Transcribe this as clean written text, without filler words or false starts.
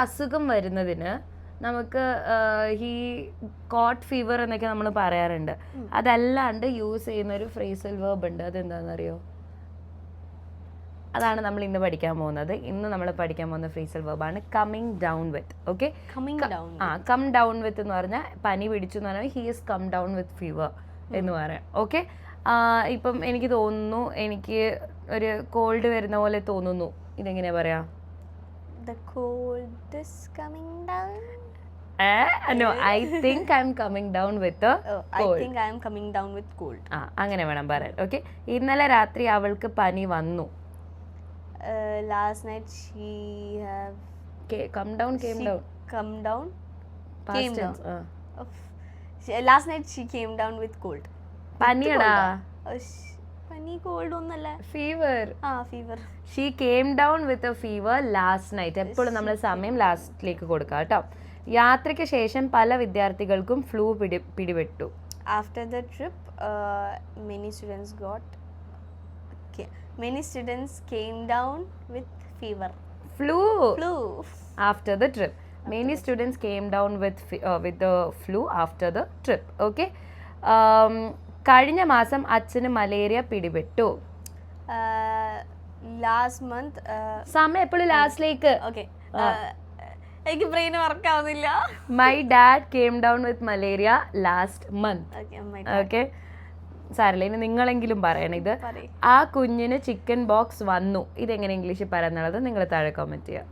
അസുഖം വരുന്നതിന് നമുക്ക് ഈ കോട്ട് ഫീവർ എന്നൊക്കെ നമ്മൾ പറയാറുണ്ട്. അതല്ലാണ്ട് യൂസ് ചെയ്യുന്ന ഒരു ഫ്രേസൽ വേർബ് ഉണ്ട്. അതെന്താണെന്നറിയോ? അതാണ് നമ്മൾ ഇന്ന് പഠിക്കാൻ പോകുന്നത്. ഇന്ന് നമ്മൾ പഠിക്കാൻ പോകുന്ന ഫ്രേസൽ വേർബാണ് coming down with. Okay, come down with എന്ന് പറഞ്ഞാൽ പനി പിടിച്ചു എന്ന് പറഞ്ഞാൽ he is come down with fever എന്ന് പറയാം. ഓക്കെ, ഇപ്പം എനിക്ക് തോന്നുന്നു എനിക്ക് ഒരു കോൾഡ് വരുന്ന പോലെ തോന്നുന്നു. ഇതെങ്ങനെയാ പറയാ? The cold is coming down. No, I think I'm coming down with the cold. I think I am coming down with cold. അങ്ങനെ വേണം പറയാൻ. ഓക്കെ, ഇന്നലെ രാത്രി അവൾക്ക് പനി വന്നു. Last night she have come down, came down. Come down. Past Came tense. down. Last night she came down with cold. പനിയടാ. പനി called ഒന്നല്ല, fever. Fever. She came down with a fever last night. എപ്പോഴും നമ്മൾ സമയം ലാസ്റ്റിലേക്ക് കൊടുക്കുക കേട്ടോ. യാത്രയ്ക്ക് ശേഷം പല വിദ്യാർത്ഥികൾക്കും flu പിടിപെട്ടു. After the trip, many students came down with fever. Flu. After the trip. Many students came down with the flu after the trip. Okay. കഴിഞ്ഞ മാസം അച്ഛന് മലേറിയ പിടിപെട്ടു. Last month. സമയം എപ്പോഴും ലാസ്റ്റിലേക്ക്. Okay. എനിക്ക് ബ്രെയിൻ വർക്ക് ആവുന്നില്ല. My dad came down with malaria last month. Okay. സാരല്ല, ഇനി നിങ്ങളെങ്കിലും പറയണം ഇത്. ആ കുഞ്ഞിന് ചിക്കൻ ബോക്സ് വന്നു. ഇതെങ്ങനെ ഇംഗ്ലീഷിൽ പറയാന്നുള്ളത് നിങ്ങൾ താഴെ കമന്റ് ചെയ്യുക.